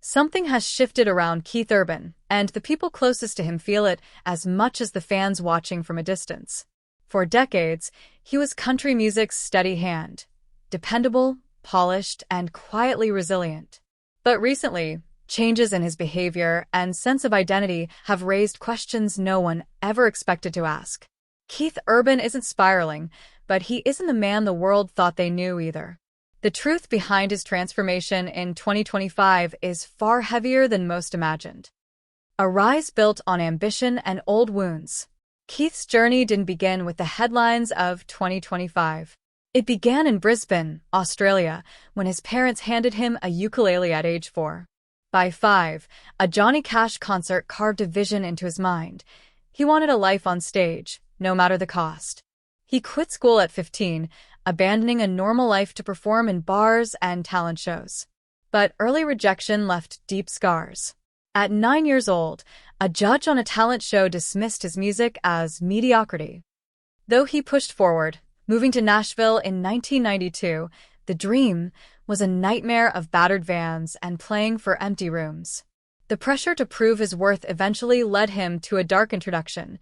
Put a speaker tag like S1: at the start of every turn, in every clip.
S1: Something has shifted around Keith Urban, and the people closest to him feel it as much as the fans watching from a distance. For decades, he was country music's steady hand, dependable, polished, and quietly resilient. But recently, changes in his behavior and sense of identity have raised questions no one ever expected to ask. Keith Urban isn't spiraling, but he isn't the man the world thought they knew either. The truth behind his transformation in 2025 is far heavier than most imagined. A rise built on ambition and old wounds. Keith's journey didn't begin with the headlines of 2025. It began in Brisbane, Australia, when his parents handed him a ukulele at age 4. By 5, a Johnny Cash concert carved a vision into his mind. He wanted a life on stage, no matter the cost. He quit school at 15, abandoning a normal life to perform in bars and talent shows. But early rejection left deep scars. At 9 years old, a judge on a talent show dismissed his music as mediocrity. Though he pushed forward, moving to Nashville in 1992, the dream was a nightmare of battered vans and playing for empty rooms. The pressure to prove his worth eventually led him to a dark introduction.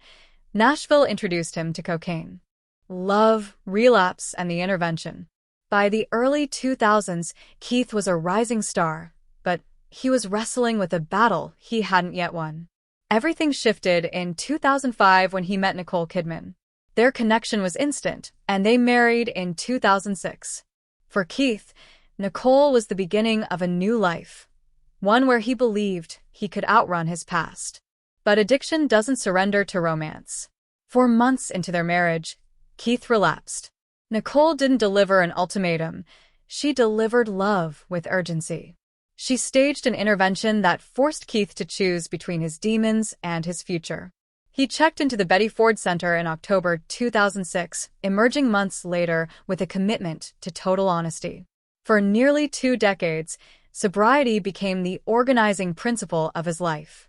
S1: Nashville introduced him to cocaine, love, relapse, and the intervention. By the early 2000s, Keith was a rising star, but he was wrestling with a battle he hadn't yet won. Everything shifted in 2005 when he met Nicole Kidman. Their connection was instant, and they married in 2006. For Keith, Nicole was the beginning of a new life, one where he believed he could outrun his past. But addiction doesn't surrender to romance. 4 months into their marriage, Keith relapsed. Nicole didn't deliver an ultimatum. She delivered love with urgency. She staged an intervention that forced Keith to choose between his demons and his future. He checked into the Betty Ford Center in October 2006, emerging months later with a commitment to total honesty. For nearly 2 decades, sobriety became the organizing principle of his life.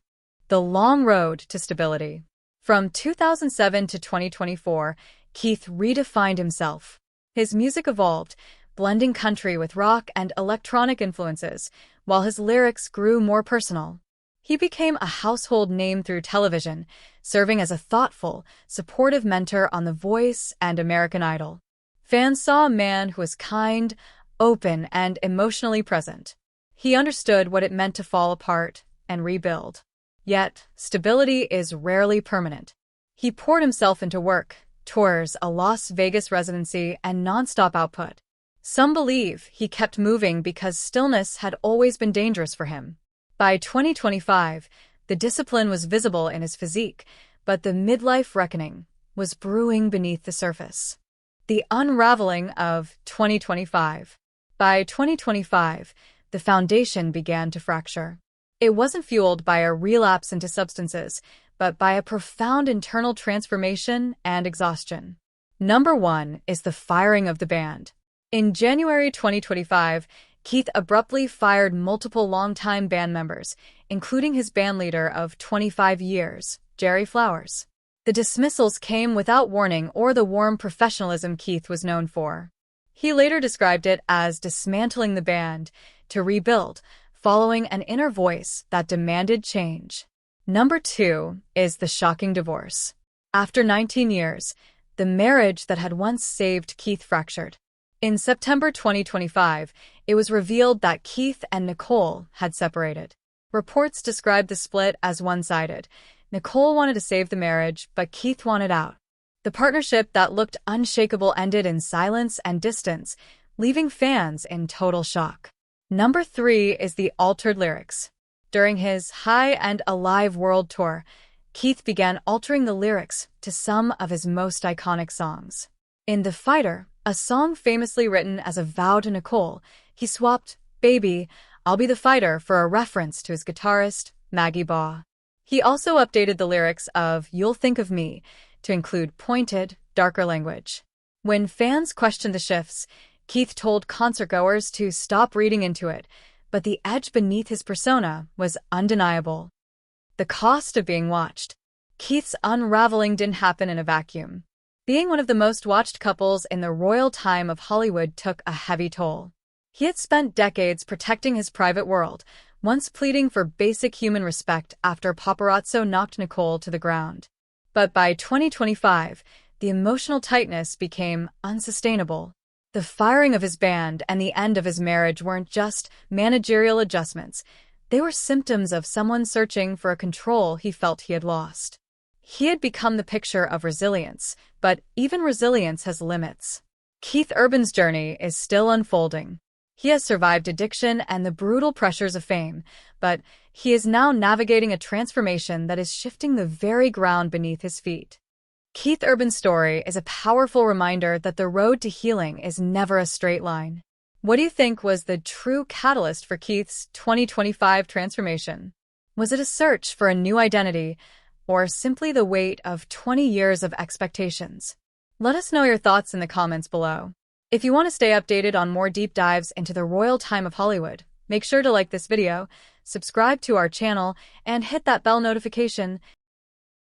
S1: The long road to stability. From 2007 to 2024, Keith redefined himself. His music evolved, blending country with rock and electronic influences, while his lyrics grew more personal. He became a household name through television, serving as a thoughtful, supportive mentor on The Voice and American Idol. Fans saw a man who was kind, open, and emotionally present. He understood what it meant to fall apart and rebuild. Yet, stability is rarely permanent. He poured himself into work, tours, a Las Vegas residency, and nonstop output. Some believe he kept moving because stillness had always been dangerous for him. By 2025, the discipline was visible in his physique, but the midlife reckoning was brewing beneath the surface. The unraveling of 2025. By 2025, the foundation began to fracture. It wasn't fueled by a relapse into substances, but by a profound internal transformation and exhaustion. Number 1 is the firing of the band. In January 2025, Keith abruptly fired multiple longtime band members, including his bandleader of 25 years, Jerry Flowers. The dismissals came without warning or the warm professionalism Keith was known for. He later described it as dismantling the band to rebuild, following an inner voice that demanded change. Number 2 is the shocking divorce. After 19 years, the marriage that had once saved Keith fractured. In September 2025, it was revealed that Keith and Nicole had separated. Reports described the split as one-sided. Nicole wanted to save the marriage, but Keith wanted out. The partnership that looked unshakable ended in silence and distance, leaving fans in total shock. Number 3 is the altered lyrics. During his High and Alive World Tour, Keith began altering the lyrics to some of his most iconic songs. In The Fighter, a song famously written as a vow to Nicole, he swapped "Baby, I'll Be the Fighter" for a reference to his guitarist, Maggie Baugh. He also updated the lyrics of "You'll Think of Me" to include pointed, darker language. When fans questioned the shifts, Keith told concertgoers to stop reading into it, but the edge beneath his persona was undeniable. The cost of being watched. Keith's unraveling didn't happen in a vacuum. Being one of the most watched couples in the royal time of Hollywood took a heavy toll. He had spent decades protecting his private world, once pleading for basic human respect after paparazzo knocked Nicole to the ground. But by 2025, the emotional tightness became unsustainable. The firing of his band and the end of his marriage weren't just managerial adjustments. They were symptoms of someone searching for a control he felt he had lost. He had become the picture of resilience, but even resilience has limits. Keith Urban's journey is still unfolding. He has survived addiction and the brutal pressures of fame, but he is now navigating a transformation that is shifting the very ground beneath his feet. Keith Urban's story is a powerful reminder that the road to healing is never a straight line. What do you think was the true catalyst for Keith's 2025 transformation? Was it a search for a new identity, or simply the weight of 20 years of expectations? Let us know your thoughts in the comments below. If you want to stay updated on more deep dives into the royal time of Hollywood, make sure to like this video, subscribe to our channel, and hit that bell notification